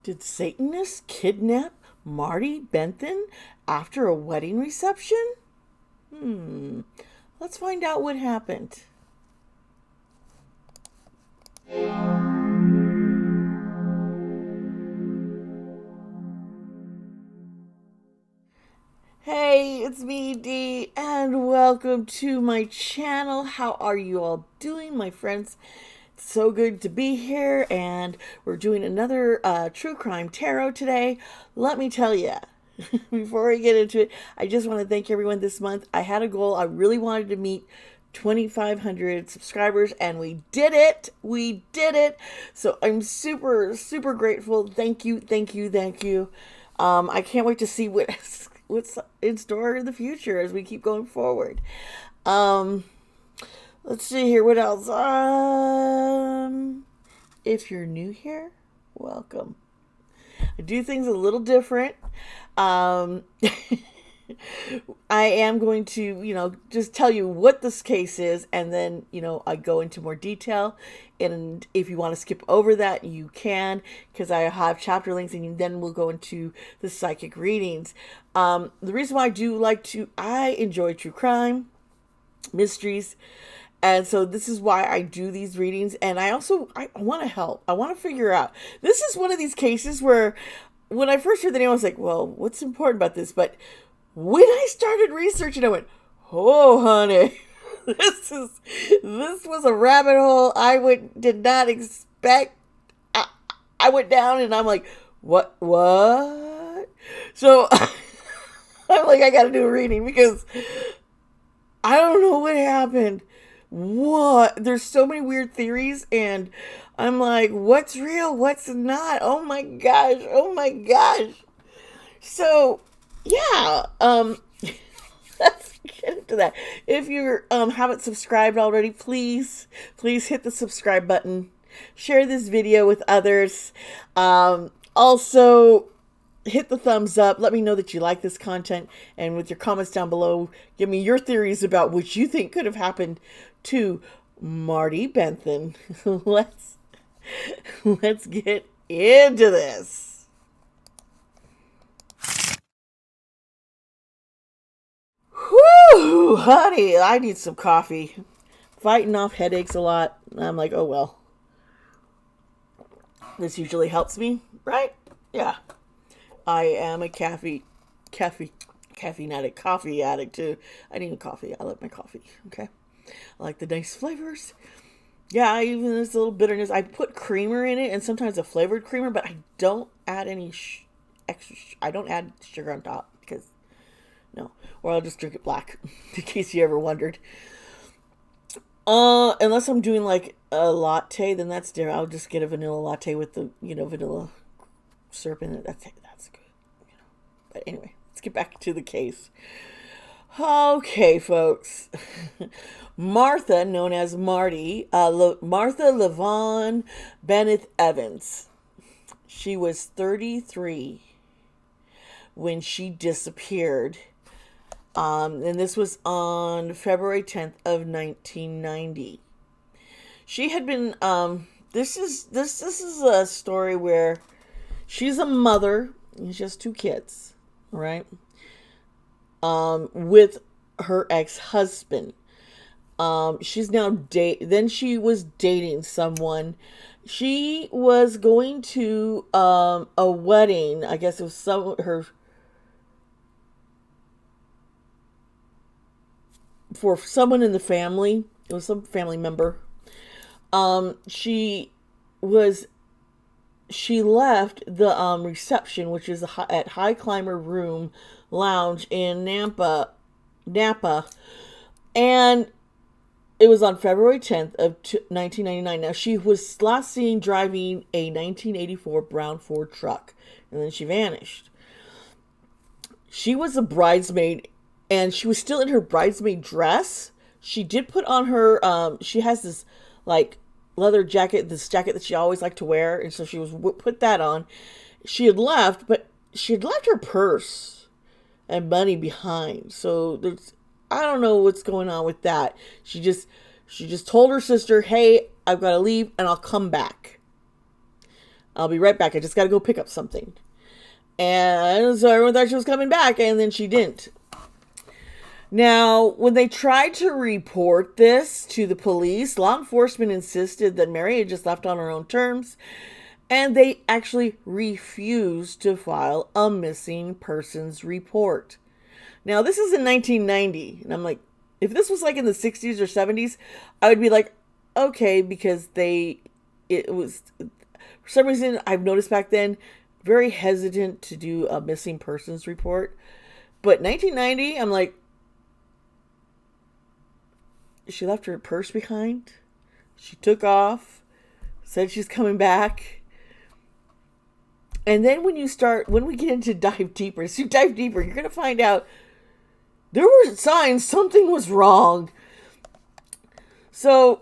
Did Satanists kidnap Marty Benthin after a wedding reception? Let's find out what happened. Hey, it's me, Dee, and welcome to my channel. How are you all doing, my friends? It's so good to be here, and we're doing another true crime tarot today. Let me tell you, before I get into it, I just want to thank everyone this month. I had a goal. I really wanted to meet 2,500 subscribers, and we did it. We did it. So I'm super, super grateful. Thank you, thank you, thank you. I can't wait to see what's in store in the future as we keep going forward. Um, let's see here. What else? If you're new here, welcome. I do things a little different. Um, I am going to, just tell you what this case is, and then, I go into more detail. And if you want to skip over that, you can, because I have chapter links, and then we'll go into the psychic readings. The reason why I enjoy true crime, mysteries, and so this is why I do these readings. And I want to help. I want to figure out. This is one of these cases where when I first heard the name, I was like, well, what's important about this? But when I started researching, I went, oh, honey, this was a rabbit hole did not expect. I went down and I'm like, what? So I'm like, I got to do a reading because I don't know what happened. What? There's so many weird theories, and I'm like, what's real? What's not? Oh my gosh. Oh my gosh. So, yeah, let's get into that. If you haven't subscribed already, please hit the subscribe button. Share this video with others. Also, hit the thumbs up. Let me know that you like this content, and with your comments down below, give me your theories about what you think could have happened to Marty Benthin. Let's get into this. Whoo, honey, I need some coffee. Fighting off headaches a lot. I'm like, oh well. This usually helps me, right? Yeah. I am a caffeine addict, coffee addict too. I need a coffee. I like my coffee. Okay. I like the nice flavors. Yeah, even this little bitterness. I put creamer in it, and sometimes a flavored creamer, but I don't add any extra. I don't add sugar on top because no, or I'll just drink it black. In case you ever wondered. Unless I'm doing like a latte, then that's different. I'll just get a vanilla latte with the vanilla syrup in it. That's good. But anyway, let's get back to the case. Okay, folks. Martha, known as Marty, Martha Levon Bennett Evans. She was 33 when she disappeared. And this was on February 10th of 1990. She had been, this is a story where she's a mother, and she has two kids, right? With her ex-husband. She's now then she was dating someone. She was going to a wedding. I guess it was for someone in the family. It was some family member. She left the reception, which is at High Climber Room Lounge in Napa, and it was on February 10th of 1999. Now, she was last seen driving a 1984 brown Ford truck, and then she vanished. She was a bridesmaid, and she was still in her bridesmaid dress. She did put on her, she has this, like, leather jacket, this jacket that she always liked to wear, and so she was put that on. She had left, but she had left her purse and money behind. So I don't know what's going on with that. She just told her sister, hey, I've got to leave and I'll come back. I'll be right back. I just got to go pick up something. And so everyone thought she was coming back, and then she didn't. Now, when they tried to report this to the police, law enforcement insisted that Mary had just left on her own terms, and they actually refused to file a missing persons report. Now, this is in 1990, and I'm like, if this was like in the 60s or 70s, I would be like, okay, because it was, for some reason, I've noticed back then, very hesitant to do a missing persons report. But 1990, I'm like, she left her purse behind. She took off, said she's coming back. And then when we get into dive deeper, you're going to find out there were signs something was wrong. So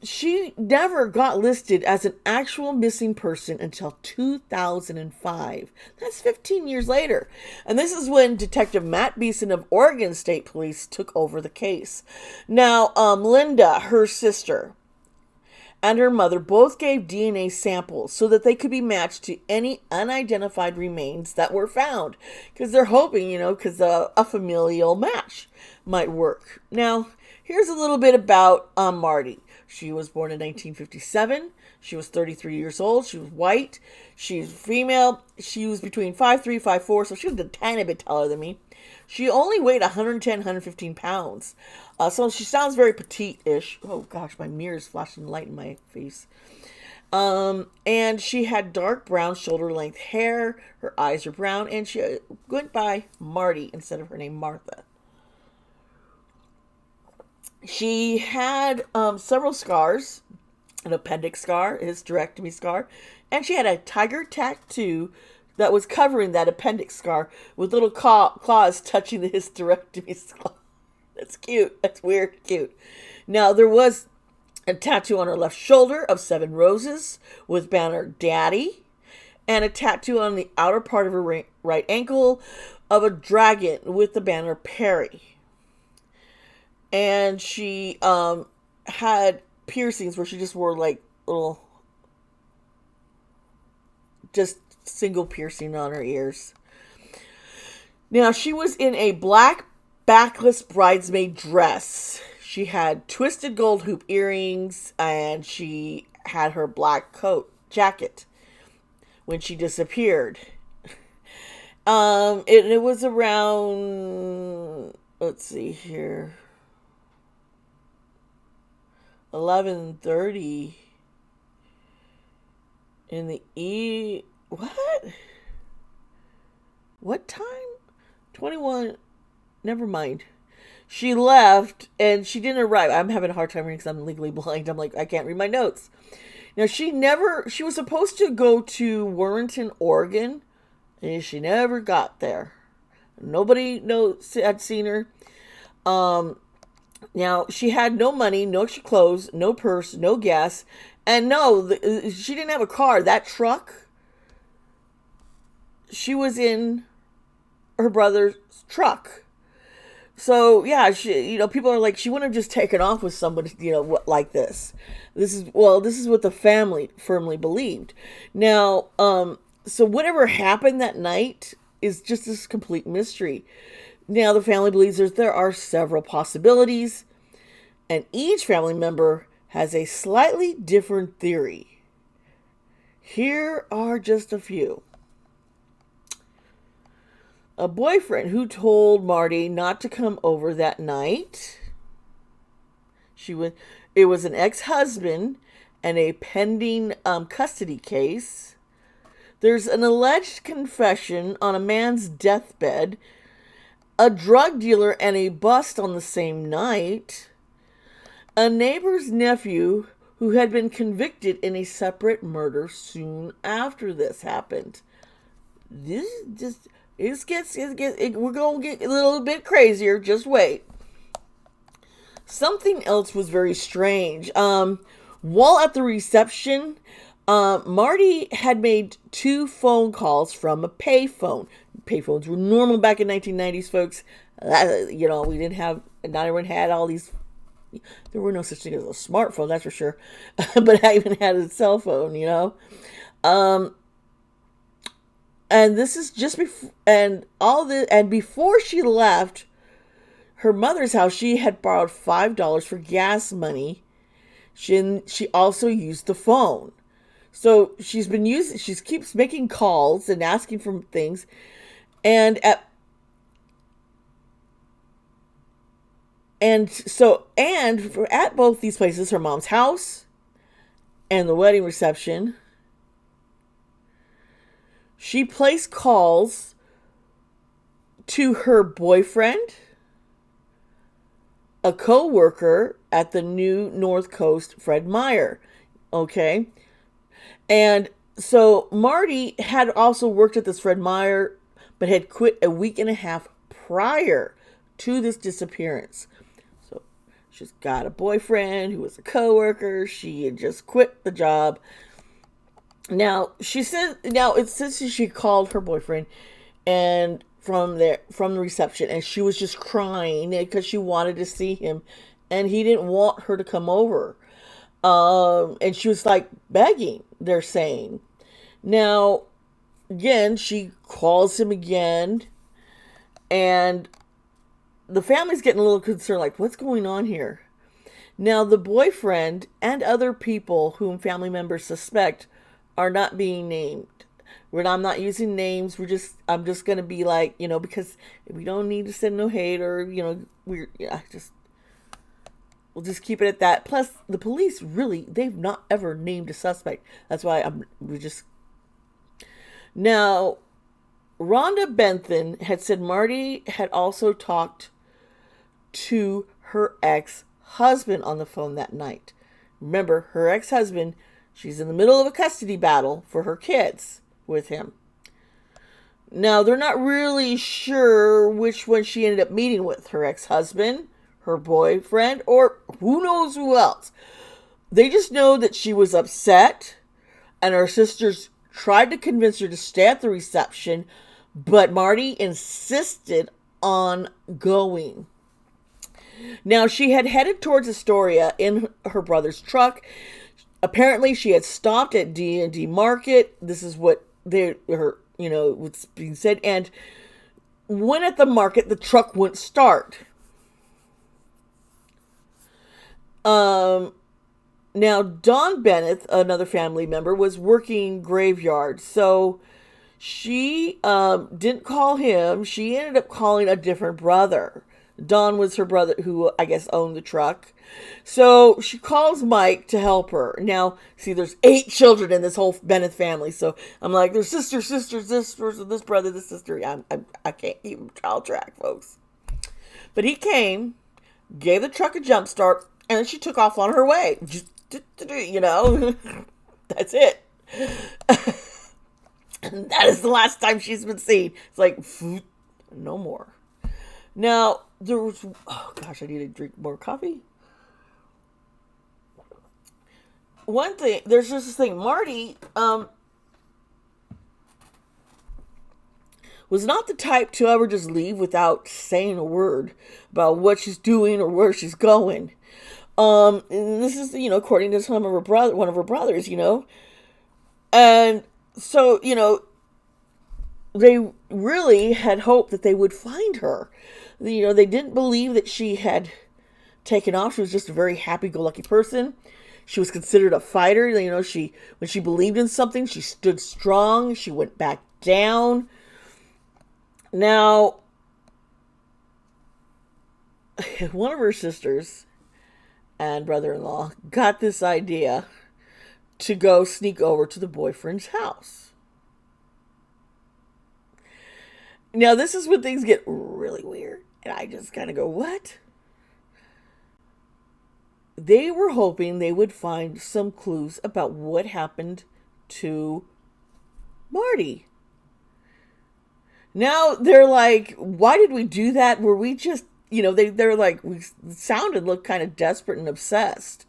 she never got listed as an actual missing person until 2005. That's 15 years later. And this is when Detective Matt Beeson of Oregon State Police took over the case. Now, Linda, her sister, and her mother both gave DNA samples so that they could be matched to any unidentified remains that were found. Because they're hoping, because a familial match might work. Now, here's a little bit about Marty. She was born in 1957. She was 33 years old. She was white. She's female. She was between 5'3", 5'4", so she was a tiny bit taller than me. She only weighed 110, 115 pounds. So she sounds very petite-ish. Oh gosh, my mirror's flashing light in my face. And she had dark brown shoulder-length hair. Her eyes are brown, and she went by Marty instead of her name Martha. She had several scars, an appendix scar, a hysterectomy scar, and she had a tiger tattoo that was covering that appendix scar with little claws touching the hysterectomy scar. That's cute. That's weird cute. Now, there was a tattoo on her left shoulder of 7 roses with banner Daddy, and a tattoo on the outer part of her right ankle of a dragon with the banner Perry. And she had piercings where she just wore like little, just single piercing on her ears. Now, she was in a black backless bridesmaid dress. She had twisted gold hoop earrings, and she had her black jacket when she disappeared. It was around, let's see here, 11:30 in the what time? 21. Never mind. She left and she didn't arrive. I'm having a hard time reading because I'm legally blind. I'm like, I can't read my notes. Now, she was supposed to go to Warrenton, Oregon, and she never got there. Nobody had seen her. Now, she had no money, no extra clothes, no purse, no gas, and she didn't have a car. That truck, she was in her brother's truck. So, yeah, people are like, she wouldn't have just taken off with somebody, like this. This is what the family firmly believed. Now, so whatever happened that night is just this complete mystery. Now, the family believes there are several possibilities, and each family member has a slightly different theory. Here are just a few. A boyfriend who told Marty not to come over that night. It was an ex-husband and a pending custody case. There's an alleged confession on a man's deathbed, a drug dealer and a bust on the same night, a neighbor's nephew who had been convicted in a separate murder soon after this happened. We're going to get a little bit crazier. Just wait. Something else was very strange. While at the reception, Marty had made 2 phone calls from a payphone. Payphones were normal back in 1990s, folks. We didn't have, not everyone had all these. There were no such thing as a smartphone, that's for sure. But I even had a cell phone, Um, and this is just before, and before she left her mother's house, she had borrowed $5 for gas money. She also used the phone. So she keeps making calls and asking for things. And at both these places, her mom's house and the wedding reception, she placed calls to her boyfriend, a co-worker at the New North Coast, Fred Meyer. Okay. And so Marty had also worked at this Fred Meyer, but had quit a week and a half prior to this disappearance. So she's got a boyfriend who was a co-worker. She had just quit the job. Now it says she called her boyfriend and from the reception, and she was just crying because she wanted to see him and he didn't want her to come over. And she was like begging, they're saying. Now, again, she calls him again, and the family's getting a little concerned, like, what's going on here? Now, the boyfriend and other people whom family members suspect are not being named. I'm not using names. I'm just going to be like, because we don't need to send no hate or, we'll just keep it at that. Plus, the police they've not ever named a suspect. That's why Now, Rhonda Benthin had said Marty had also talked to her ex-husband on the phone that night. Remember, her ex-husband, she's in the middle of a custody battle for her kids with him. Now, they're not really sure which one she ended up meeting with, her ex-husband, her boyfriend, or who knows who else. They just know that she was upset, and her sisters tried to convince her to stay at the reception, but Marty insisted on going. Now, she had headed towards Astoria in her brother's truck. Apparently, she had stopped at D&D Market. This is what what's being said. And when at the market, the truck wouldn't start. Now, Dawn Bennett, another family member, was working graveyard. So she didn't call him. She ended up calling a different brother. Don was her brother who, I guess, owned the truck. So she calls Mike to help her. Now, see, there's 8 children in this whole Bennett family. So I'm like, there's sisters, this brother, this sister. I can't keep child track, folks. But he came, gave the truck a jump start, and then she took off on her way. Just, that's it. And that is the last time she's been seen. It's like, no more. Now, I need to drink more coffee. One thing, there's just this thing, Marty, was not the type to ever just leave without saying a word about what she's doing or where she's going. And this is, according to one of her brothers, and so, they really had hoped that they would find her. They didn't believe that she had taken off. She was just a very happy-go-lucky person. She was considered a fighter. When she believed in something, she stood strong. She went back down. Now, one of her sisters and brother-in-law got this idea to go sneak over to the boyfriend's house. Now, this is when things get really weird. And I just kind of go, what? They were hoping they would find some clues about what happened to Marty. Now, they're like, why did we do that? Were we just, they're like, we looked kind of desperate and obsessed.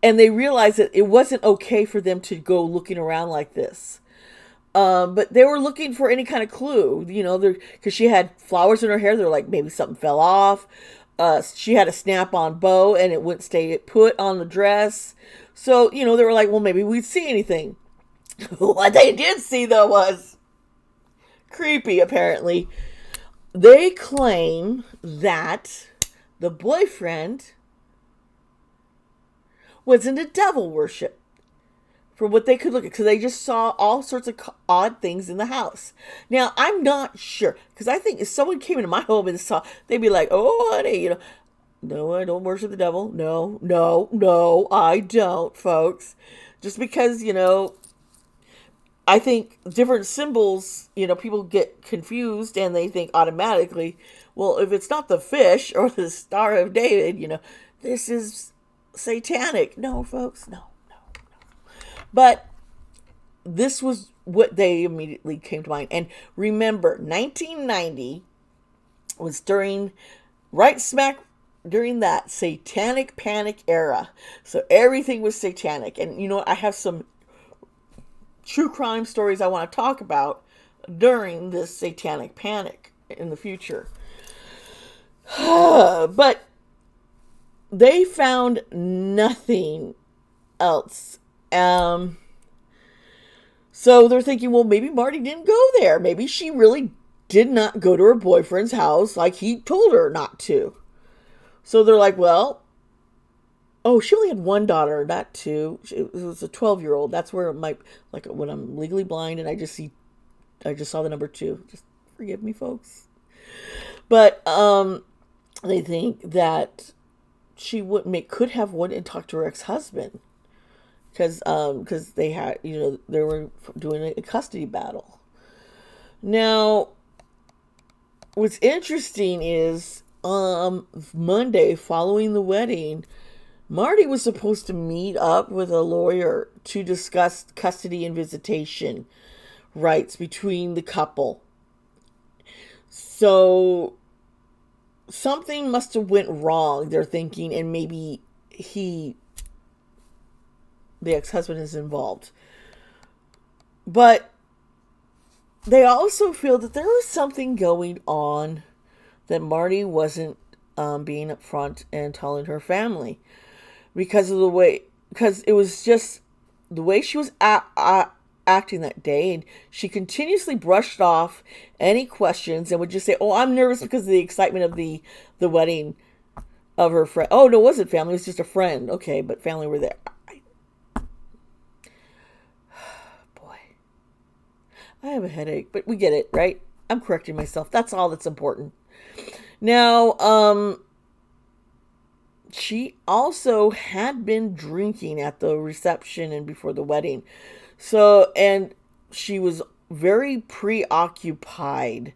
And they realized that it wasn't okay for them to go looking around like this. But they were looking for any kind of clue, because she had flowers in her hair. They're like, maybe something fell off. She had a snap-on bow and it wouldn't stay put on the dress. So, they were like, well, maybe we'd see anything. What they did see, though, was creepy, apparently. They claim that the boyfriend was into devil worship. From what they could look at, because they just saw all sorts of odd things in the house. Now, I'm not sure, because I think if someone came into my home and saw, they'd be like, oh, honey, no, I don't worship the devil. No, no, no, I don't, folks. Just because, I think different symbols, people get confused and they think automatically, well, if it's not the fish or the Star of David, this is satanic. No, folks, no. But this was what they immediately came to mind. And remember, 1990 was right smack during that satanic panic era. So everything was satanic. And I have some true crime stories I want to talk about during this satanic panic in the future. But they found nothing else. So they're thinking, well, maybe Marty didn't go there. Maybe she really did not go to her boyfriend's house like he told her not to. So they're like, well, she only had one daughter, not two. It was a 12-year-old. That's where it might, like when I'm legally blind and I just saw the number 2. Just forgive me, folks. But they think that she could have went and talked to her ex-husband. Because they had, they were doing a custody battle. Now, what's interesting is Monday following the wedding, Marty was supposed to meet up with a lawyer to discuss custody and visitation rights between the couple. So something must have went wrong, they're thinking, and maybe the ex-husband is involved. But they also feel that there was something going on that Marty wasn't being upfront and telling her family because it was just the way she was acting that day, and she continuously brushed off any questions and would just say, oh, I'm nervous because of the excitement of the wedding of her friend. Oh, no, it wasn't family, it was just a friend. Okay, but family were there. I have a headache, but we get it, right? I'm correcting myself. That's all that's important. Now, she also had been drinking at the reception and before the wedding. So, and she was very preoccupied.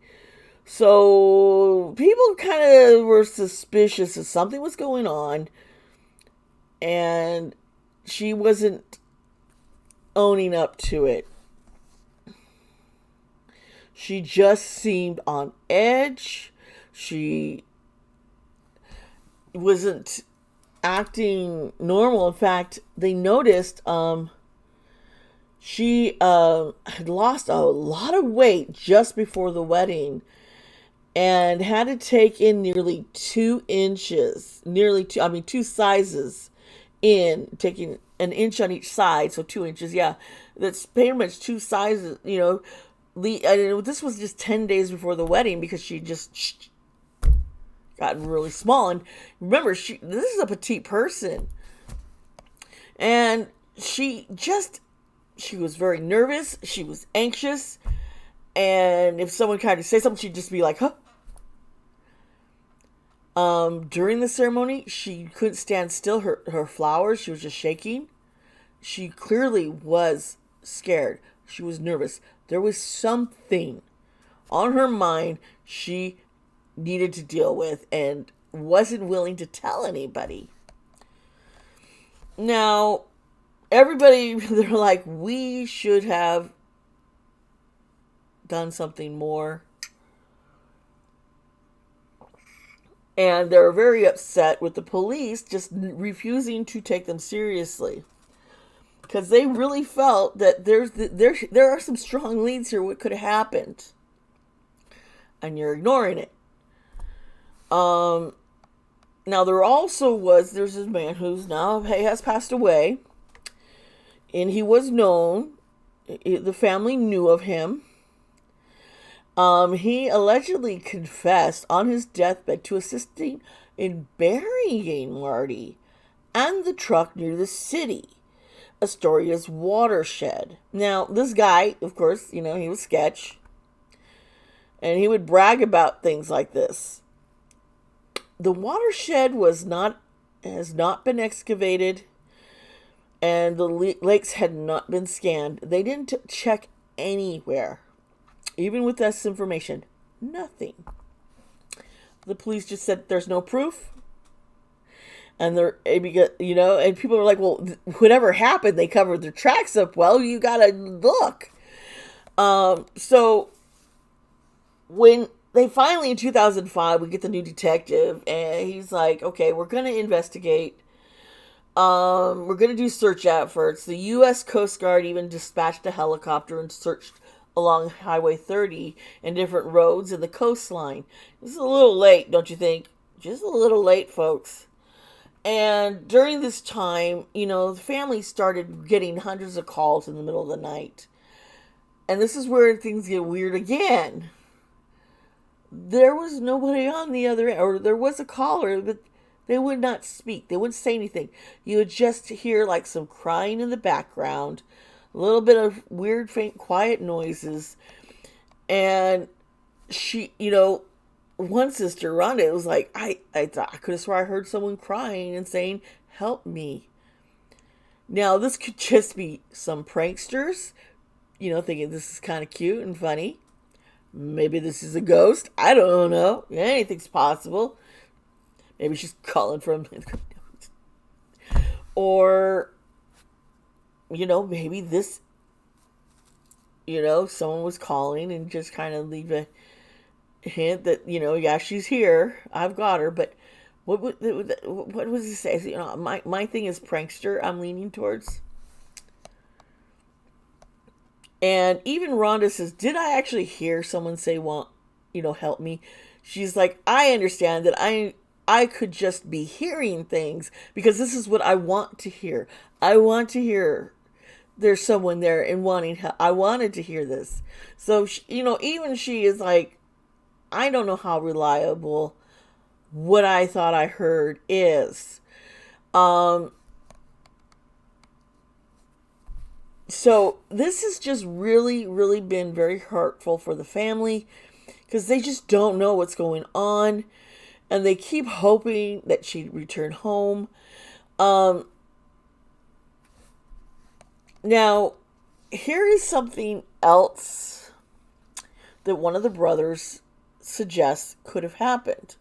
So, people kind of were suspicious that something was going on. And she wasn't owning up to it. She just seemed on edge. She wasn't acting normal. In fact, they noticed she had lost a lot of weight just before the wedding and had to take in nearly 2 inches, two sizes in, taking an inch on each side, so 2 inches, yeah. That's pretty much 2 sizes, this was just 10 days before the wedding because she just gotten really small. And remember, this is a petite person. And she was very nervous. She was anxious. And if someone tried to say something, she'd just be like, huh? During the ceremony, she couldn't stand still. Her flowers, she was just shaking. She clearly was scared. She was nervous. There was something on her mind she needed to deal with and wasn't willing to tell anybody. Now, everybody, they're like, we should have done something more. And they're very upset with the police just refusing to take them seriously. Because they really felt that there are some strong leads here. What could have happened? And you're ignoring it. Now there's this man who's now has passed away, and he was known. The family knew of him. He allegedly confessed on his deathbed to assisting in burying Marty and the truck near the city, Astoria's watershed. Now, this guy, of course, he was sketch, and he would brag about things like this. The watershed has not been excavated, and the lakes had not been scanned. They didn't check anywhere. Even with this information, nothing. The police just said there's no proof. And and people were like, well, whatever happened, they covered their tracks up well. You gotta look. So when they finally, in 2005, we get the new detective, and he's like, okay, we're gonna investigate. We're gonna do search efforts. The U.S. Coast Guard even dispatched a helicopter and searched along Highway 30 and different roads in the coastline. This is a little late, don't you think? Just a little late, folks. And during this time, the family started getting hundreds of calls in the middle of the night. And this is where things get weird again. There was nobody on the other end, or there was a caller, but they would not speak. They wouldn't say anything. You would just hear like some crying in the background, a little bit of weird, faint, quiet noises. And she, one sister, Rhonda, it was like, I thought I could have sworn I heard someone crying and saying, help me. Now, this could just be some pranksters, thinking this is kind of cute and funny. Maybe this is a ghost. I don't know. Anything's possible. Maybe she's calling from... Or... maybe this, someone was calling and just kind of leave a hint that, yeah, she's here. I've got her. But what was it say? My thing is prankster I'm leaning towards. And even Rhonda says, did I actually hear someone say, help me? She's like, I understand that I could just be hearing things because this is what I want to hear. I want to hear there's someone there and wanting help. I wanted to hear this. So, even she is like, I don't know how reliable what I thought I heard is. So this has just really, really been very hurtful for the family because they just don't know what's going on. And they keep hoping that she'd return home. Now, here is something else that one of the brothers suggests could have happened.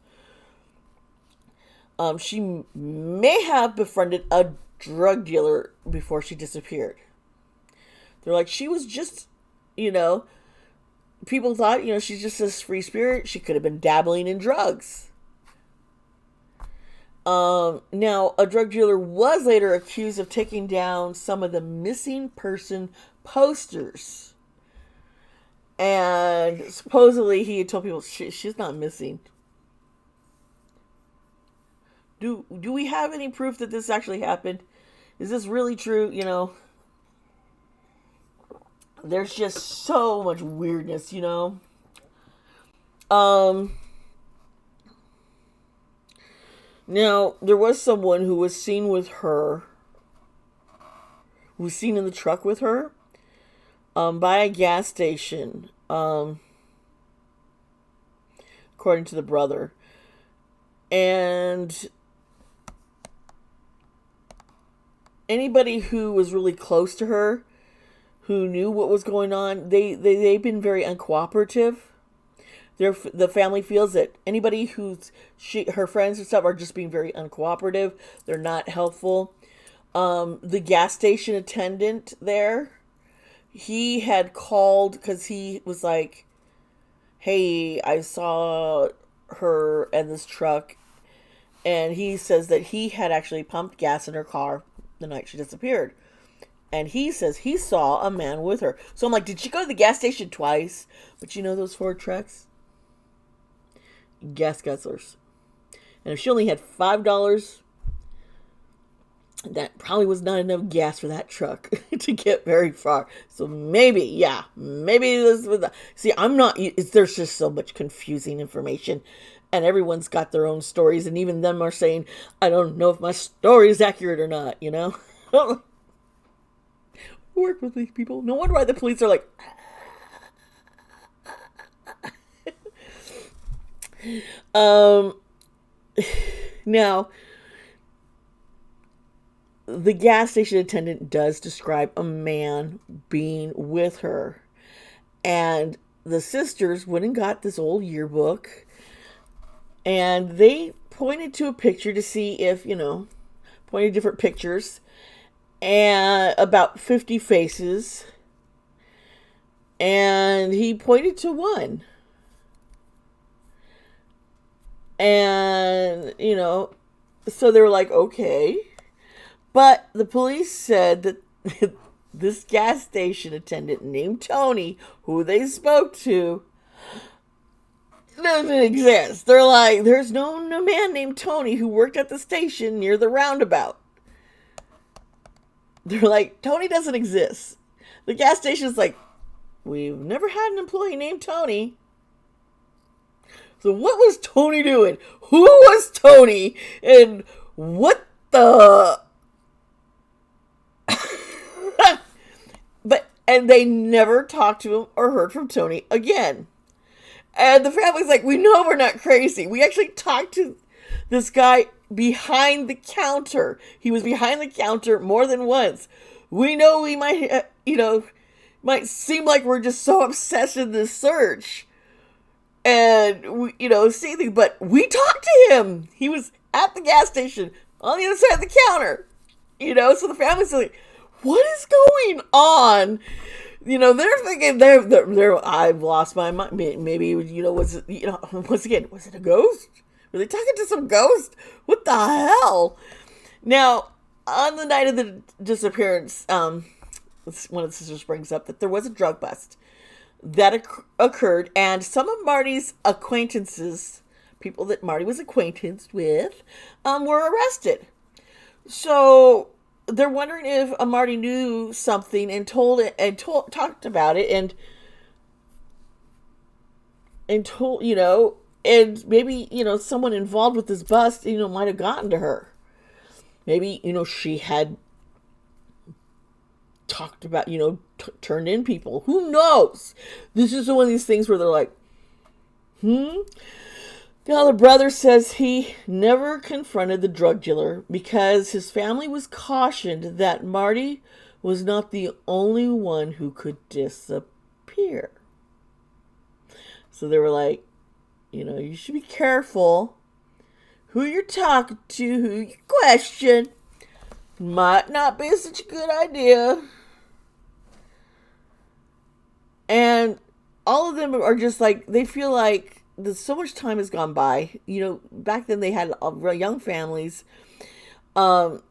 She may have befriended a drug dealer before she disappeared. They're like, she was just, people thought, she's just this free spirit. She could have been dabbling in drugs. Now, a drug dealer was later accused of taking down some of the missing person posters. And supposedly he had told people, she's not missing. Do we have any proof that this actually happened? Is this really true? There's just so much weirdness, Now, there was someone who was seen with her, who was seen in the truck with her, by a gas station, according to the brother. And anybody who was really close to her, who knew what was going on, they've been very uncooperative. The family feels that anybody her friends and stuff are just being very uncooperative. They're not helpful. The gas station attendant there, he had called because he was like, hey, I saw her and this truck. And he says that he had actually pumped gas in her car the night she disappeared. And he says he saw a man with her. So I'm like, did she go to the gas station twice? But those Ford trucks? Gas guzzlers. And if she only had $5, that probably was not enough gas for that truck to get very far. So maybe this was see, there's just so much confusing information, and everyone's got their own stories, and even them are saying, I don't know if my story is accurate or not, Work with these people. No wonder why the police are like, now, the gas station attendant does describe a man being with her. And the sisters went and got this old yearbook. And they pointed to a picture to see if, pointed different pictures. And about 50 faces. And he pointed to one. And, so they were like, okay. But the police said that this gas station attendant named Tony, who they spoke to, doesn't exist. They're like, there's no man named Tony who worked at the station near the roundabout. They're like, Tony doesn't exist. The gas station's like, we've never had an employee named Tony. So what was Tony doing? Who was Tony? And what the... And they never talked to him or heard from Tony again. And the family's like, we know we're not crazy. We actually talked to this guy behind the counter. He was behind the counter more than once. We know we might, might seem like we're just so obsessed in this search. And, we, see things, but we talked to him. He was at the gas station on the other side of the counter. So the family's like, what is going on? They're thinking they're I've lost my mind. Maybe, once again, was it a ghost? Were they talking to some ghost? What the hell? Now, on the night of the disappearance, one of the sisters brings up that there was a drug bust that occurred, and some of Marty's acquaintances, people that Marty was acquainted with, were arrested. So they're wondering if Marty knew something and talked about it and told, and maybe, someone involved with this bust, might have gotten to her. Maybe, she had talked about, turned in people. Who knows? This is one of these things where they're like, Now, the brother says he never confronted the drug dealer because his family was cautioned that Marty was not the only one who could disappear. So they were like, you should be careful who you're talking to, who you question. Might not be such a good idea. And all of them are just like, they feel like so much time has gone by. Back then they had young families. And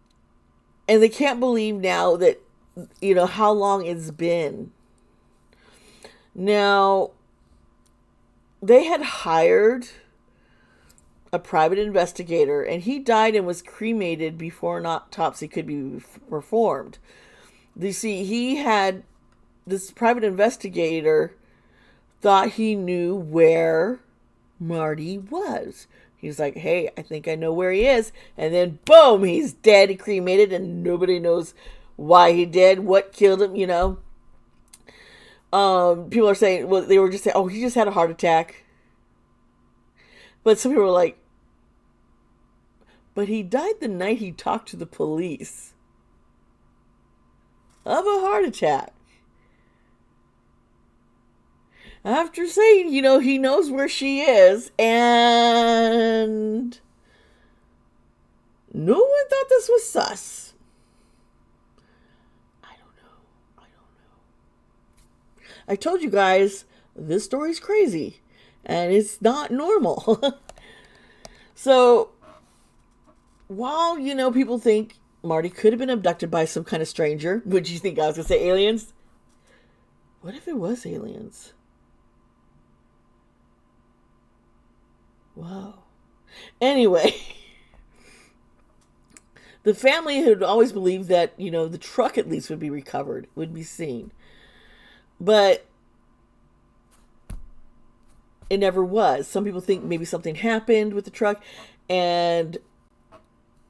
they can't believe now that, how long it's been. Now, they had hired a private investigator, and he died and was cremated before an autopsy could be performed. You see, this private investigator thought he knew where Marty was. He's like, hey, I think I know where he is. And then, boom, he's dead, cremated, and nobody knows why he did, what killed him, People are saying, well, they were just saying, oh, he just had a heart attack. But some people were like, but he died the night he talked to the police of a heart attack. After saying, he knows where she is, and no one thought this was sus. I don't know. I told you guys, this story's crazy, and it's not normal. So, while, people think Marty could have been abducted by some kind of stranger, would you think I was going to say aliens? What if it was aliens? Whoa. Anyway, the family had always believed that, the truck at least would be recovered, would be seen. But it never was. Some people think maybe something happened with the truck, and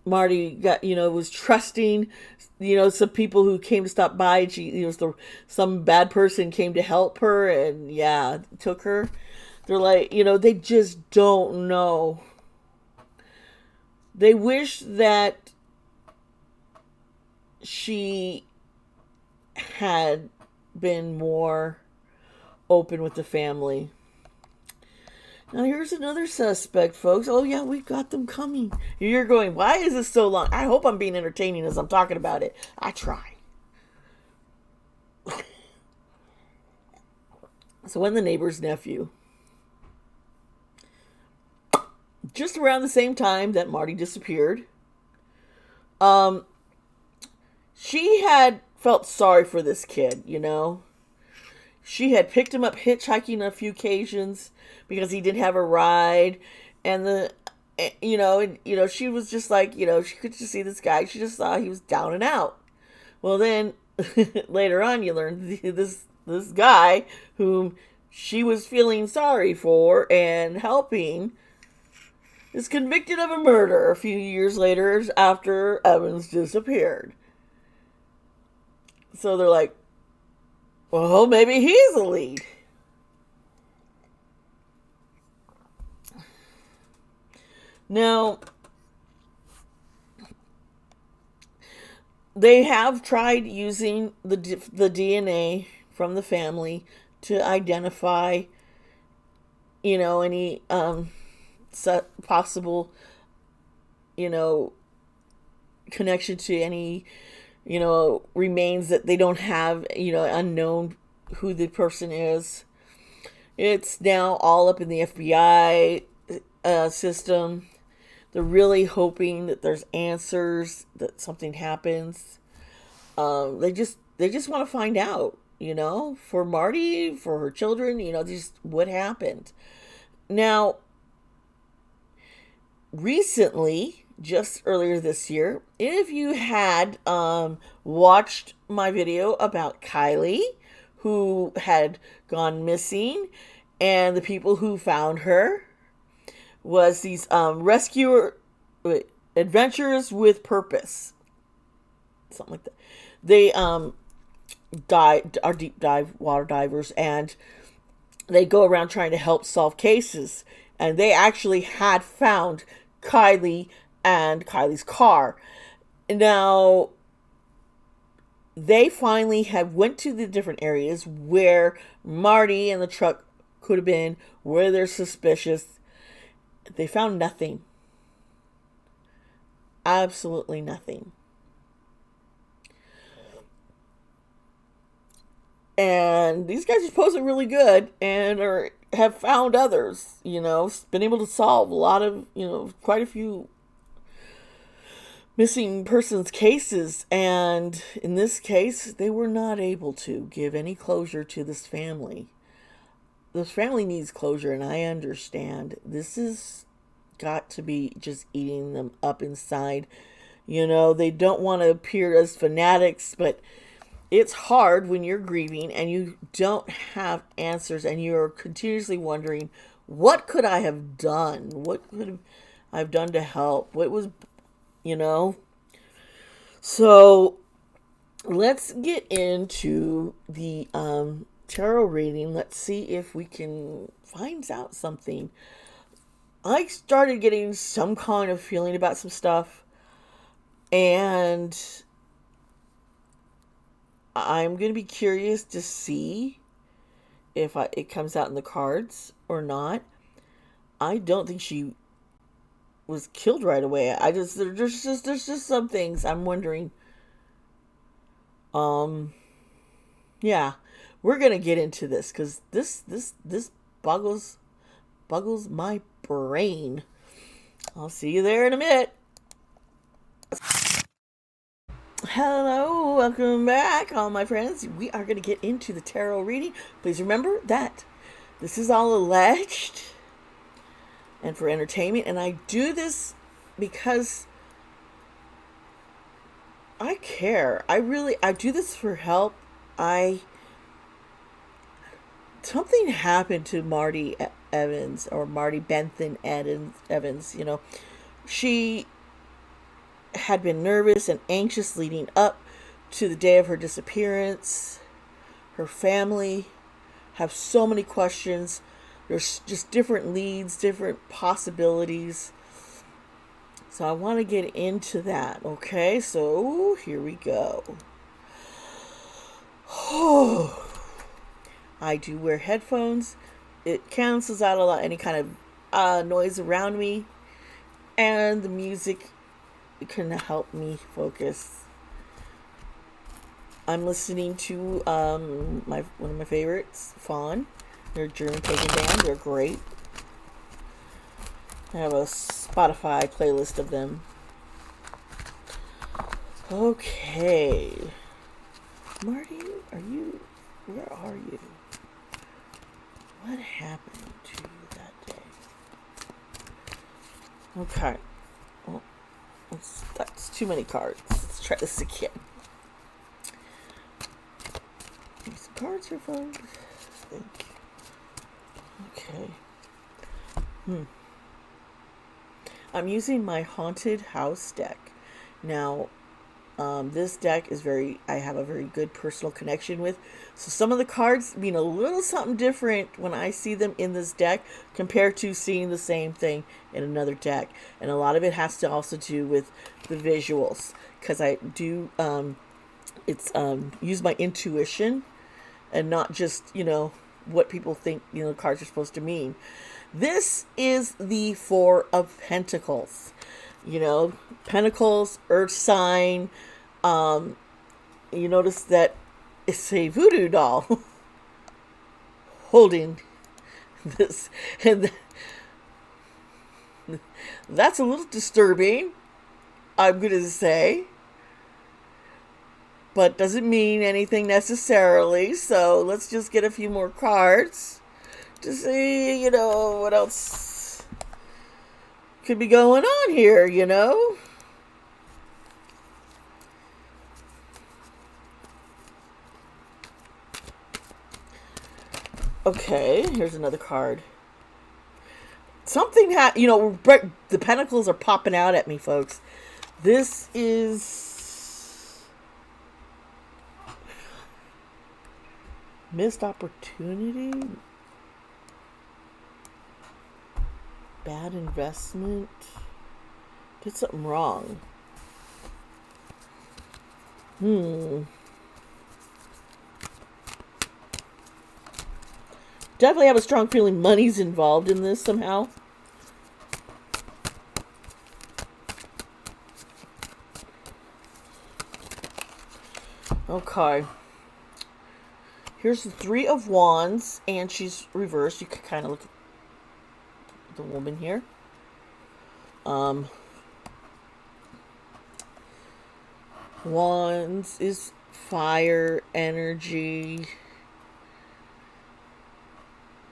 Marty was trusting, some people who came to stop by. And some bad person came to help her, and yeah, took her. They're like, they just don't know. They wish that she had been more open with the family. Now here's another suspect, folks. Oh yeah, we got them coming. You're going, why is this so long? I hope I'm being entertaining as I'm talking about it. I try. So when the neighbor's nephew, just around the same time that Marty disappeared, she had felt sorry for this kid, She had picked him up hitchhiking on a few occasions because he didn't have a ride. And she was just like, she could just see this guy. She just saw he was down and out. Well, then later on, you learn this guy whom she was feeling sorry for and helping is convicted of a murder a few years later after Evans disappeared. So they're like, well, maybe he's the lead. Now, they have tried using the DNA from the family to identify, any possible, connection to any, remains that they don't have, unknown who the person is. It's now all up in the FBI system. They're really hoping that there's answers, that something happens. They just want to find out, for Marty, for her children, just what happened. Now, recently, just earlier this year, if you had watched my video about Kylie, who had gone missing, and the people who found her was these adventures with purpose, something like that. They are deep dive water divers, and they go around trying to help solve cases. And they actually had found Kylie and Kylie's car. Now, they finally have went to the different areas where Marty and the truck could have been, where they're suspicious. They found nothing. Absolutely nothing. And these guys are posing really good and have found others, been able to solve a lot of, quite a few missing persons cases. And in this case, they were not able to give any closure to this family. This family needs closure, and I understand. This has got to be just eating them up inside. They don't want to appear as fanatics, but it's hard when you're grieving and you don't have answers and you're continuously wondering, what could I have done? What could I have done to help? What was, So let's get into the tarot reading. Let's see if we can find out something. I started getting some kind of feeling about some stuff, and I'm going to be curious to see if it comes out in the cards or not. I don't think she was killed right away. There's just some things I'm wondering. Yeah, we're gonna get into this because this boggles my brain. I'll see you there in a minute. Hello, welcome back, all my friends. We are going to get into the tarot reading. Please remember that this is all alleged. and for entertainment. And I do this because I care. I do this for help. I Something happened to Marty Evans, or Marty Benthin Evans. She had been nervous and anxious leading up to the day of her disappearance. Her family have so many questions. There's just different leads, different possibilities. So I want to get into that. Okay, so here we go. I do wear headphones. It cancels out a lot any kind of noise around me, and the music can help me focus. I'm listening to one of my favorites, Fawn. They're a German pagan band. They're great. I have a Spotify playlist of them. Okay. Marty, where are you? What happened to you that day? Okay. Well, that's too many cards. Let's try this again. These cards are fun. Thank you. Okay. I'm using my Haunted House deck. Now, this deck is I have a very good personal connection with. So some of the cards mean a little something different when I see them in this deck compared to seeing the same thing in another deck. And a lot of it has to also do with the visuals, because I do use my intuition and not just, what people think, cards are supposed to mean. This is the Four of Pentacles. Pentacles, Earth sign. You notice that it's a voodoo doll holding this. And that's a little disturbing, I'm going to say. But doesn't mean anything necessarily. So let's just get a few more cards to see, what else could be going on here, Okay, here's another card. Something the pentacles are popping out at me, folks. This is missed opportunity, bad investment, did something wrong. Definitely have a strong feeling money's involved in this somehow. Okay. Here's the Three of Wands, and she's reversed. You can kind of look at the woman here. Wands is fire, energy.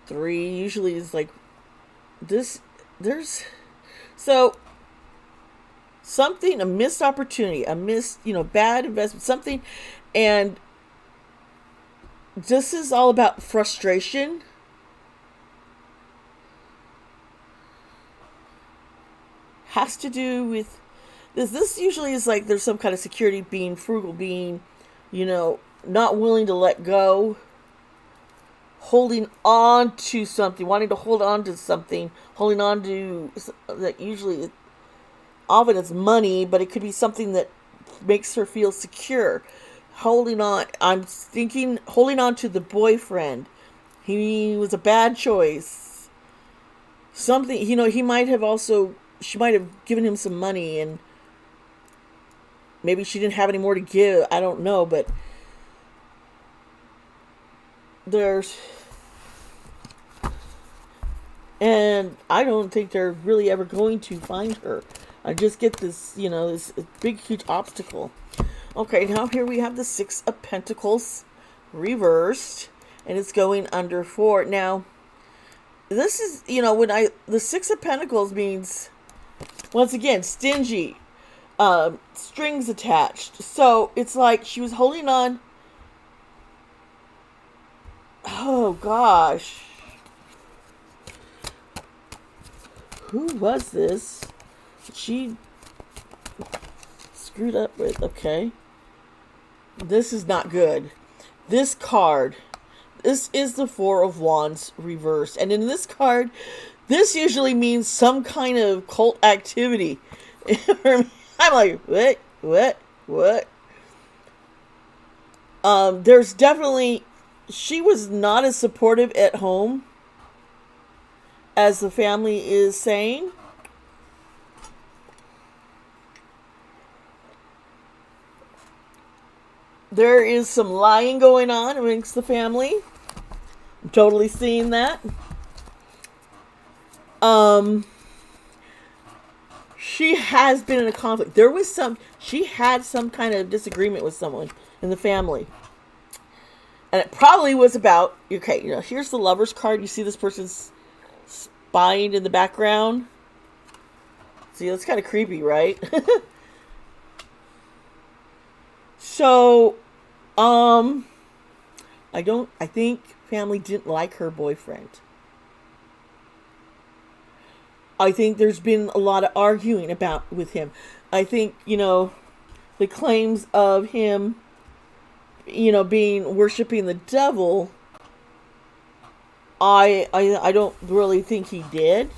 Three usually is like this. There's something, a missed opportunity, a missed, bad investment, something. And this is all about frustration. Has to do with this. This usually is like there's some kind of security being, frugal being, not willing to let go, holding on to something, wanting to hold on to something, holding on to that. Usually, often it's money, but it could be something that makes her feel secure. Holding on. I'm thinking holding on to the boyfriend. He was a bad choice. Something, he might have also, she might have given him some money and maybe she didn't have any more to give. I don't know, but and I don't think they're really ever going to find her. I just get this, this big, huge obstacle. Okay, now here we have the Six of Pentacles reversed, and it's going under 4. Now, this is, the Six of Pentacles means, once again, stingy, strings attached. So it's like she was holding on. Oh gosh. Who was this? She screwed up with. Okay. This is not good. This card. This is the Four of Wands reversed. And in this card, this usually means some kind of cult activity. I'm like, what? There's definitely, she was not as supportive at home as the family is saying. There is some lying going on amongst the family. I'm totally seeing that. She has been in a conflict. She had some kind of disagreement with someone in the family. And it probably was about, okay, here's the Lover's card. You see this person's spying in the background? See, that's kind of creepy, right? So, I think family didn't like her boyfriend. I think there's been a lot of arguing with him. I think, the claims of him, worshiping the devil, I don't really think he did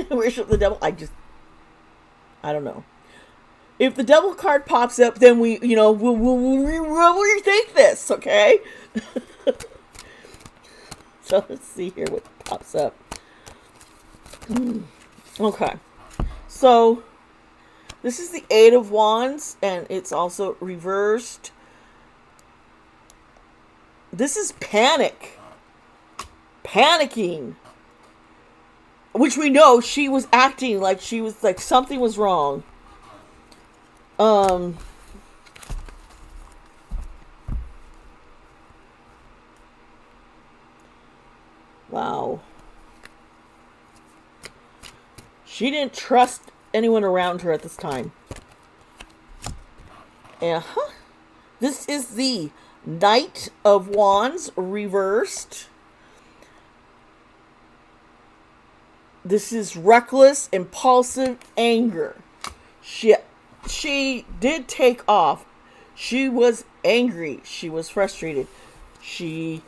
worship the devil. I don't know. If the devil card pops up, then we'll rethink this, okay? So let's see here what pops up. Okay. So this is the Eight of Wands, and it's also reversed. This is panic. Panicking. Which we know she was acting like she was like something was wrong. Wow. She didn't trust anyone around her at this time. This is the Knight of Wands reversed. This is reckless, impulsive anger. She did take off. She was angry. She was frustrated. She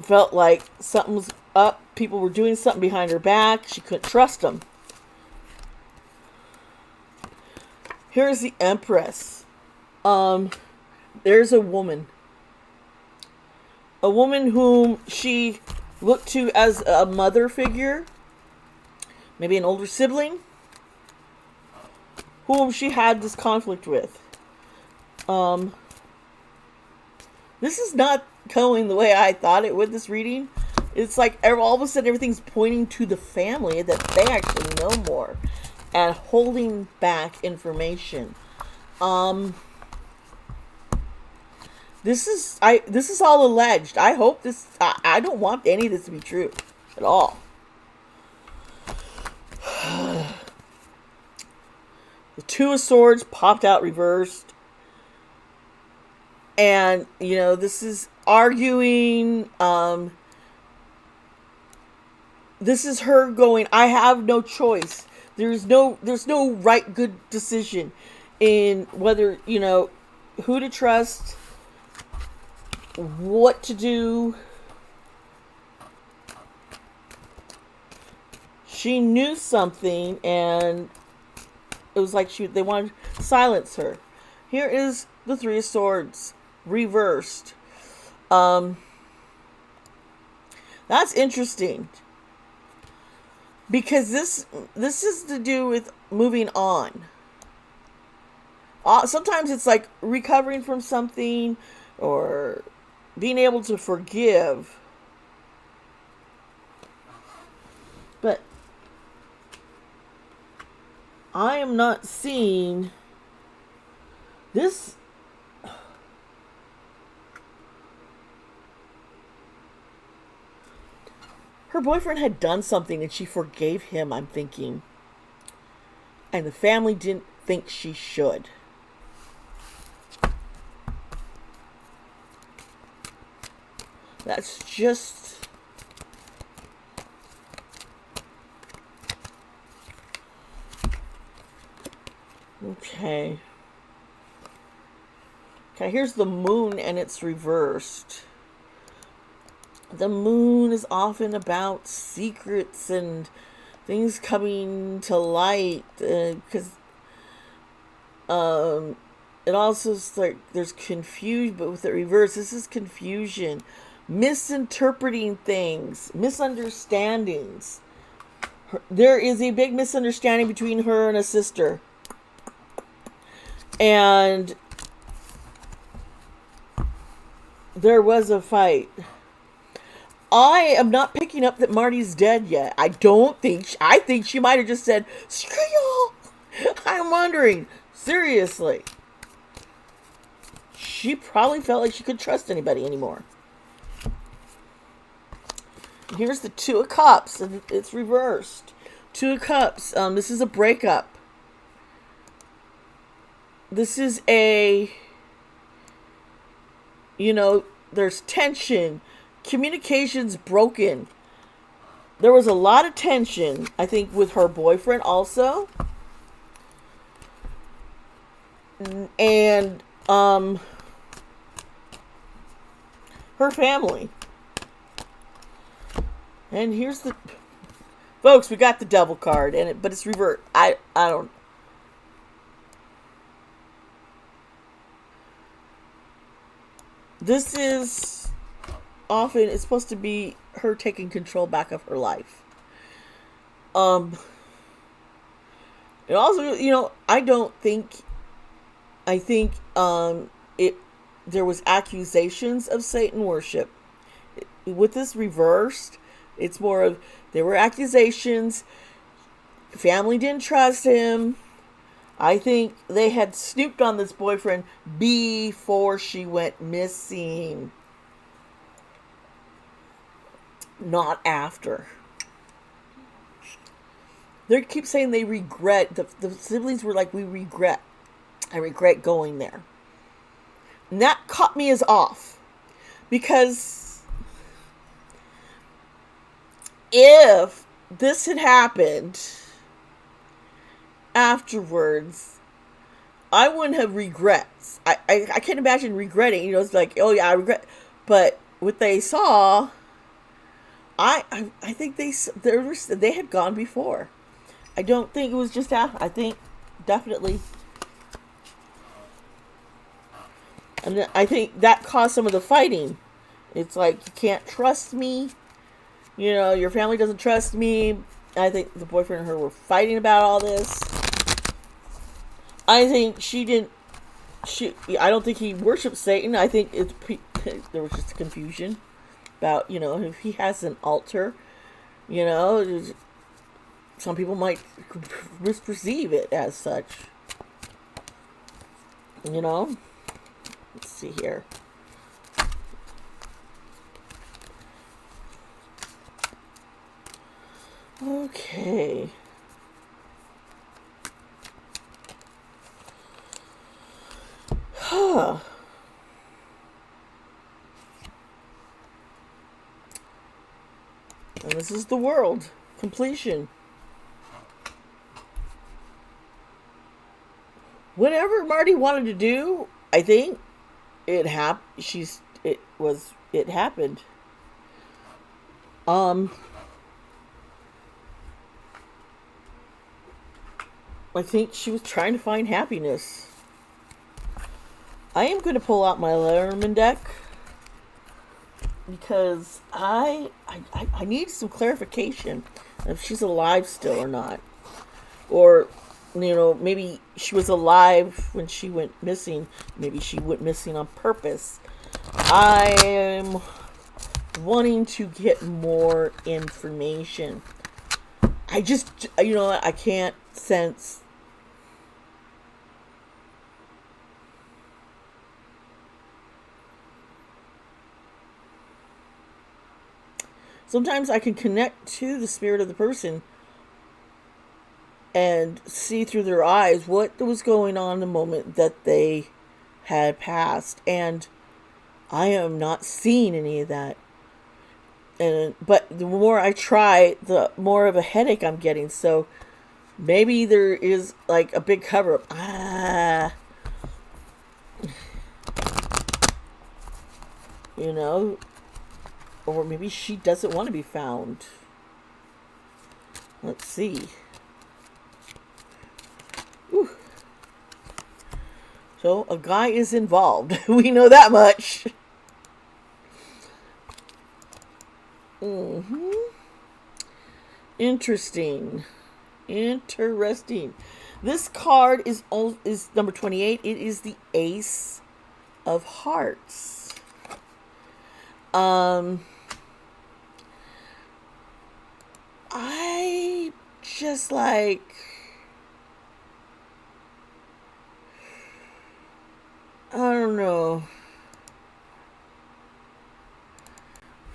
felt like something was up. People were doing something behind her back. She couldn't trust them. Here's the Empress. There's a woman. A woman whom she looked to as a mother figure. Maybe an older sibling. Whom she had this conflict with. This is not going the way I thought it would, this reading. It's like all of a sudden everything's pointing to the family that they actually know more. And holding back information. This is all alleged. I hope this, I don't want any of this to be true at all. The Two of Swords popped out reversed. And, this is arguing. This is her going, I have no choice. There's no right good decision in whether, who to trust, what to do. She knew something, and it was like they wanted to silence her. Here is the Three of Swords reversed. That's interesting. Because this is to do with moving on. Sometimes it's like recovering from something or being able to forgive. But I am not seeing this. Her boyfriend had done something and she forgave him, I'm thinking. And the family didn't think she should. That's just... Okay. Okay, here's the moon and it's reversed. The moon is often about secrets and things coming to light, because it also is like there's confusion, but with the reverse, this is confusion, misinterpreting things, misunderstandings. There is a big misunderstanding between her and a sister, and there was a fight. I am not picking up that Marty's dead yet. I think she might have just said, screw y'all. I'm wondering, seriously. She probably felt like she couldn't trust anybody anymore. Here's the Two of Cups, and it's reversed. Two of Cups, this is a breakup. This is a, there's tension. Communication's broken. There was a lot of tension, I think, with her boyfriend also. And her family. And here's the... Folks, we got the Devil card, but it's reversed. I don't... This is... Often it's supposed to be her taking control back of her life. And also, I think there was accusations of Satan worship. With this reversed, it's more of there were accusations. Family didn't trust him. I think they had snooped on this boyfriend before she went missing. Not after. They keep saying they regret. The siblings were like, I regret going there. And that caught me as off. Because if this had happened afterwards, I wouldn't have regrets. I can't imagine regretting. It's like, oh yeah, I regret. But what they saw... I think they had gone before. I don't think it was just after. I think definitely. And I think that caused some of the fighting. It's like, you can't trust me. Your family doesn't trust me. I think the boyfriend and her were fighting about all this. I think I don't think he worshipped Satan. I think there was just confusion about, if he has an altar, some people might misperceive it as such. Let's see here. Okay. Huh. And this is the world. Completion. Whatever Marty wanted to do, I think it happened. It happened. I think she was trying to find happiness. I am going to pull out my Letterman deck because I need some clarification if she's alive still or not. Or, maybe she was alive when she went missing. Maybe she went missing on purpose. I am wanting to get more information. I just, I can't sense. Sometimes I can connect to the spirit of the person and see through their eyes what was going on the moment that they had passed. And I am not seeing any of that. But the more I try, the more of a headache I'm getting. So maybe there is like a big cover up. You know, or maybe she doesn't want to be found. Let's see. Whew. So a guy is involved. We know that much. Interesting. This card is number 28. It is the Ace of Hearts. I just like, I don't know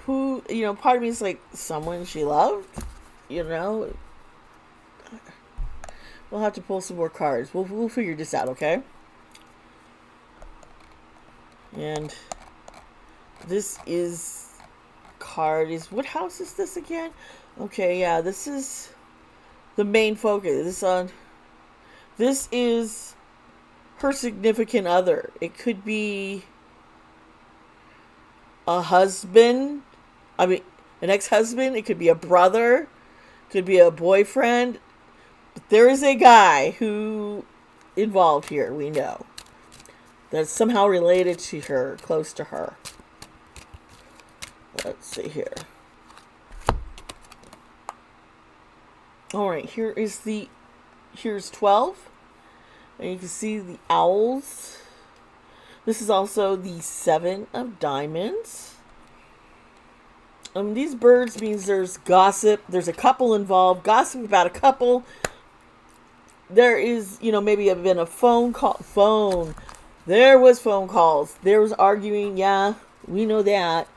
who, part of me is like someone she loved, we'll have to pull some more cards. We'll figure this out, okay? And this card is, what house is this again? Okay, yeah, this is the main focus. This is her significant other. It could be a husband, an ex-husband. It could be a brother. It could be a boyfriend. But there is a guy who involved here, we know. That's somehow related to her, close to her. Let's see here. All right, here's 12. And you can see the owls. This is also the 7 of diamonds. These birds means there's gossip. There's a couple involved. Gossip about a couple. There is, maybe been a phone call. There was phone calls. There was arguing. Yeah, we know that.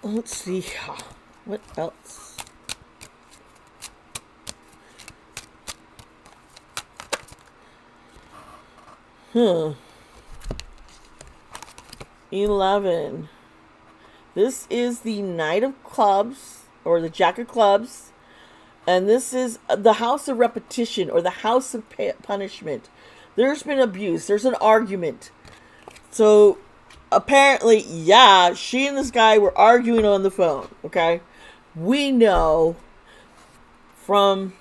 Let's see. What else? Huh. 11. This is the Knight of Clubs, or the Jack of Clubs. And this is the house of repetition, or the house of punishment. There's been abuse. There's an argument. So, apparently, yeah, she and this guy were arguing on the phone, okay? We know from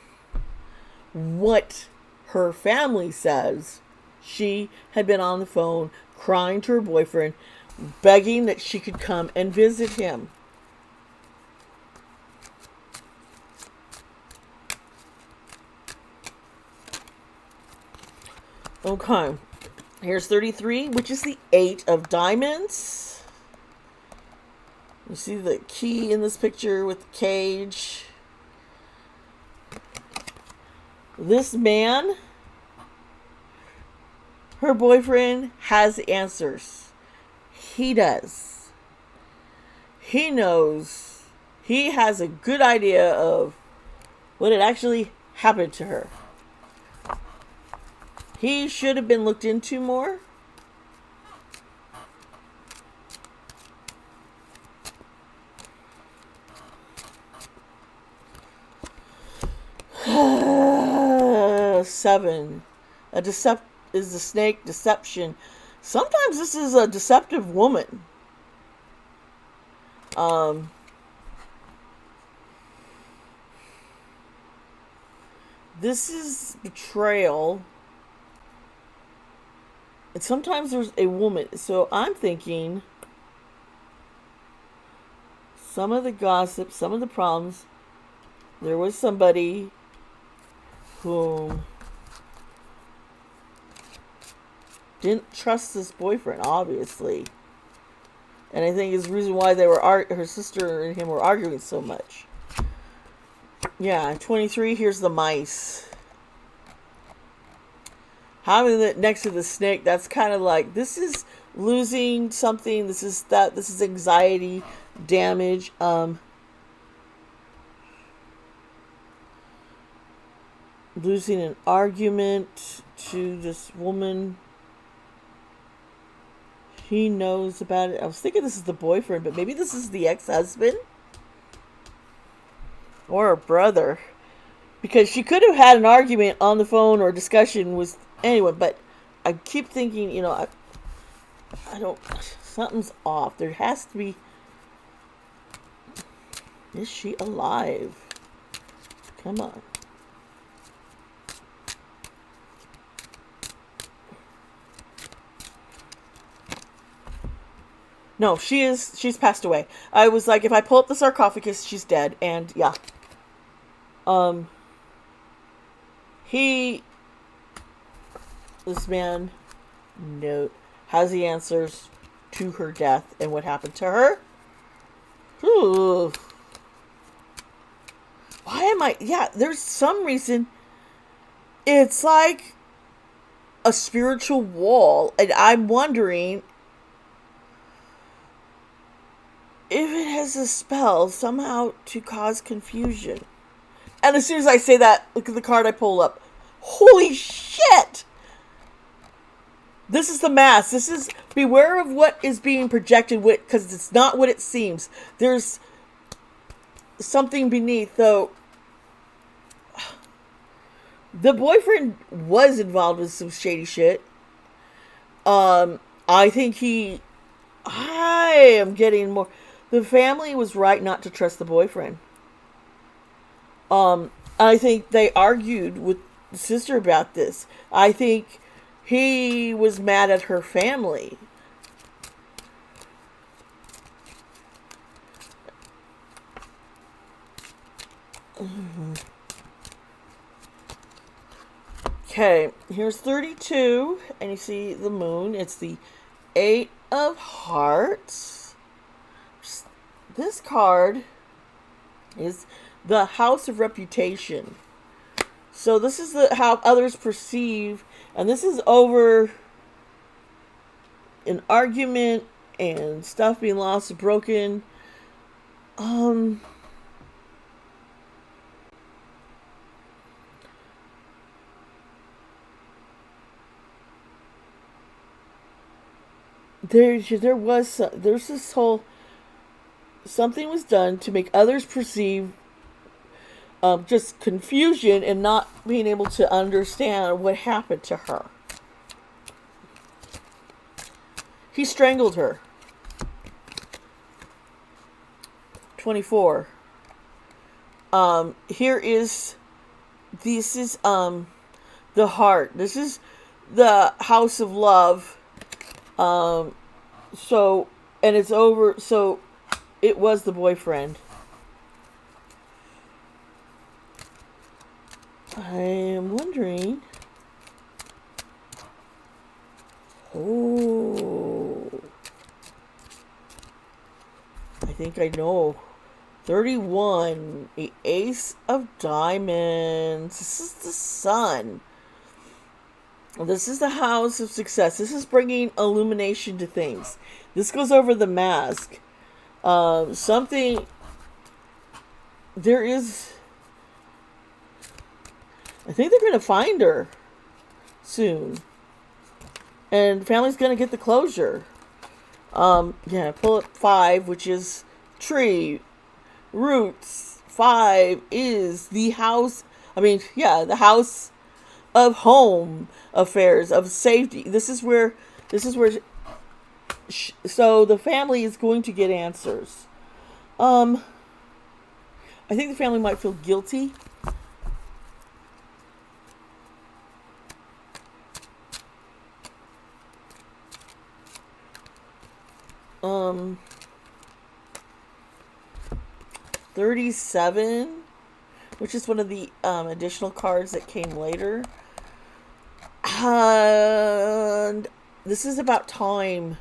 what her family says, she had been on the phone crying to her boyfriend, begging that she could come and visit him. Okay, here's 33, which is the 8 of diamonds. You see the key in this picture with the cage. This man, her boyfriend, has answers. He does. He knows. He has a good idea of what had actually happened to her. He should have been looked into more. Seven. Is the snake deception. Sometimes this is a deceptive woman. This is betrayal. And sometimes there's a woman. So I'm thinking some of the gossip, some of the problems, there was somebody who didn't trust this boyfriend, obviously. And I think it's the reason why her sister and him were arguing so much. Yeah, 23, here's the mice. Having it next to the snake, that's kind of like, this is losing something. This is anxiety, damage. Losing an argument to this woman. He knows about it. I was thinking this is the boyfriend, but maybe this is the ex-husband or a brother, because she could have had an argument on the phone or discussion with anyone. But I keep thinking, I don't. Something's off. There has to be. Is she alive? Come on. No, she's passed away. I was like, if I pull up the sarcophagus, she's dead. And yeah. This man, has the answers to her death and what happened to her. Ooh. Why am I, there's some reason. It's like a spiritual wall. And I'm wondering if it has a spell somehow to cause confusion. And as soon as I say that, look at the card I pull up. Holy shit! This is the mask. This is, beware of what is being projected with, because it's not what it seems. There's something beneath, though. The boyfriend was involved with some shady shit. I think I am getting more. The family was right not to trust the boyfriend. I think they argued with the sister about this. I think he was mad at her family. Okay, here's 32, and you see the moon. It's the 8 of Hearts. This card is the House of Reputation. So this is how others perceive, and this is over an argument and stuff being lost or broken. There's this whole, something was done to make others perceive just confusion and not being able to understand what happened to her. He strangled her. 24. This is the heart. This is the house of love. So, and it's over. So it was the boyfriend. I am wondering. Oh, I think I know. 31, the Ace of Diamonds. This is the sun. This is the house of success. This is bringing illumination to things. This goes over the mask. Something. There is. I think they're going to find her soon. And family's going to get the closure. Pull up 5, which is tree. Roots. 5 is the house. The house of home affairs, of safety. This is where so the family is going to get answers. I think the family might feel guilty. Um, 37, which is one of the additional cards that came later. And this is about time.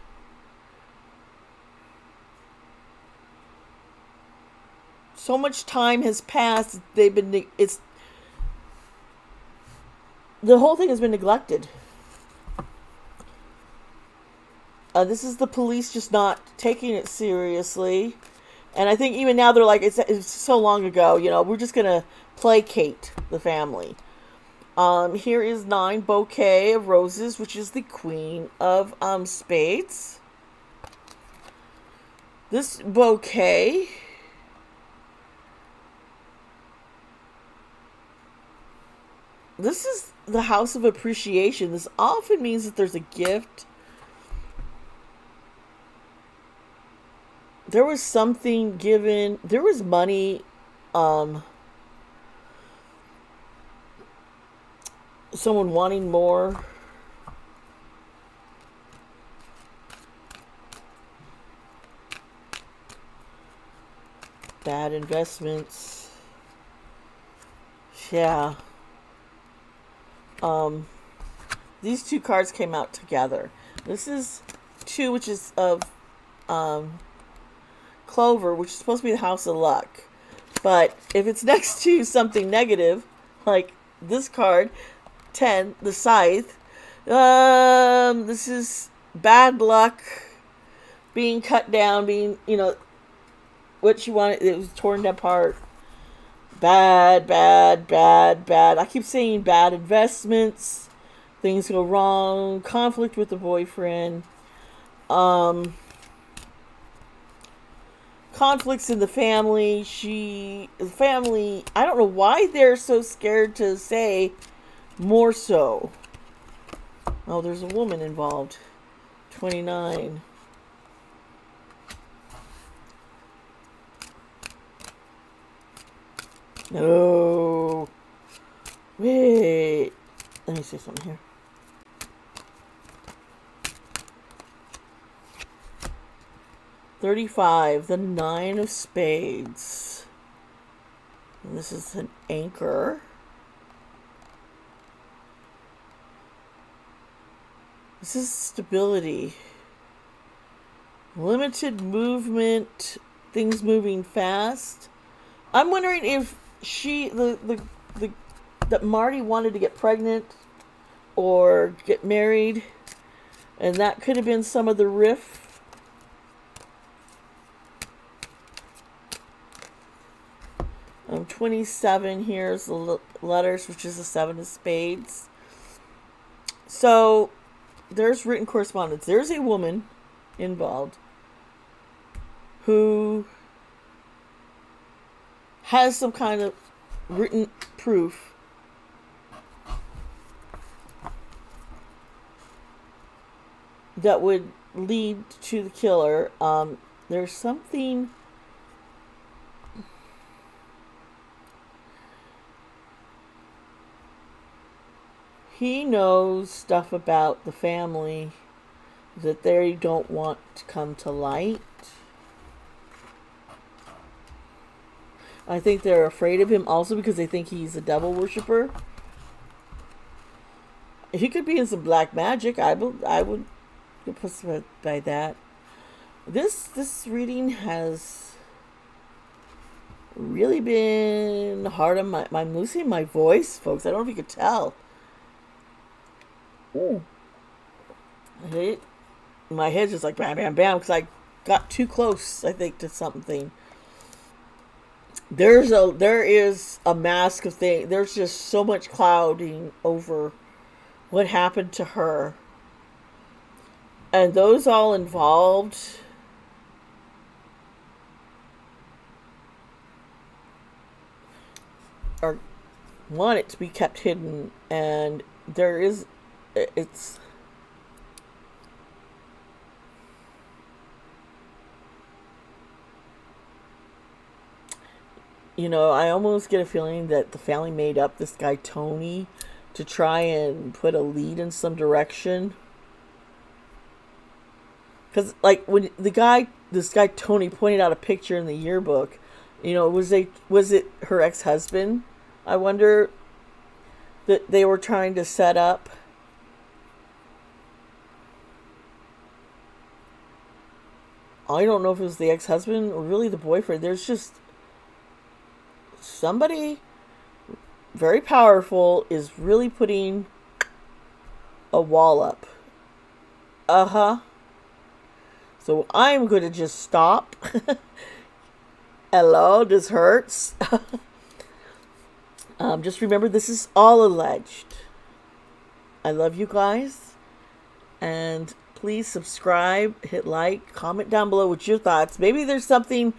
So much time has passed. The whole thing has been neglected. This is the police just not taking it seriously. And I think even now they're like, it's so long ago, we're just going to placate the family. Here is 9 bouquet of roses, which is the queen of spades. This bouquet, this is the house of appreciation. This often means that there's a gift. There was something given. There was money. Someone wanting more. Bad investments. Yeah. These 2 cards came out together. This is 2, which is of Clover, which is supposed to be the house of luck. But if it's next to something negative, like this card, 10, the scythe, this is bad luck, being cut down, being, what you wanted, it was torn apart. Bad, bad, bad, bad. I keep saying bad investments, things go wrong, conflict with the boyfriend, conflicts in the family. I don't know why they're so scared to say more so. Oh, there's a woman involved. 29. No. Wait. Let me say something here. $35, the 9 of spades. And this is an anchor. This is stability. Limited movement, things moving fast. I'm wondering if that Marty wanted to get pregnant or get married, and that could have been some of the riff. 27, here's the letters, which is the 7 of spades. So there's written correspondence. There's a woman involved who has some kind of written proof that would lead to the killer. There's something. He knows stuff about the family that they don't want to come to light. I think they're afraid of him also because they think he's a devil worshiper. He could be in some black magic. I would put by that. This reading has really been hard on I'm losing my voice, folks. I don't know if you could tell. Ooh. My head's just like bam, bam, bam, because I got too close, I think, to something. There is a mask of things. There's just so much clouding over what happened to her. And those all involved want it to be kept hidden, and it's I almost get a feeling that the family made up this guy Tony to try and put a lead in some direction. Because, like, when this guy Tony pointed out a picture in the yearbook, was it her ex-husband? I wonder that they were trying to set up. I don't know if it was the ex-husband or really the boyfriend. There's just somebody very powerful is really putting a wall up. Uh-huh. So I'm going to just stop. Hello, this hurts. Just remember, this is all alleged. I love you guys. And please subscribe, hit like, comment down below with your thoughts. Maybe there's something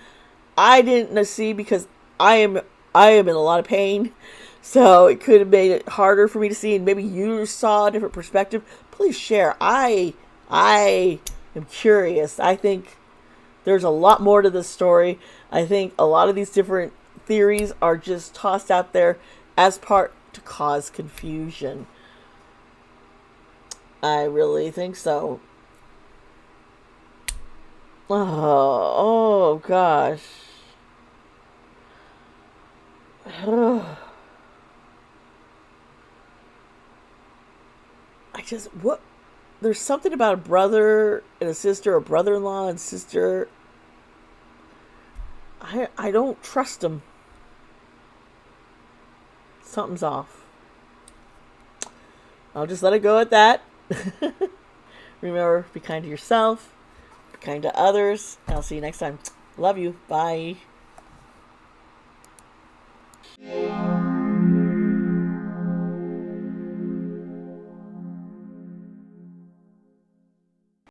I didn't see because I am in a lot of pain. So it could have made it harder for me to see, and maybe you saw a different perspective. Please share. I am curious. I think there's a lot more to this story. I think a lot of these different theories are just tossed out there as part to cause confusion. I really think so. Oh gosh. What? There's something about a brother and a sister, a brother-in-law and sister. I don't trust them. Something's off. I'll just let it go at that. Remember, be kind to yourself, be kind to others, and I'll see you next time. Love you. Bye.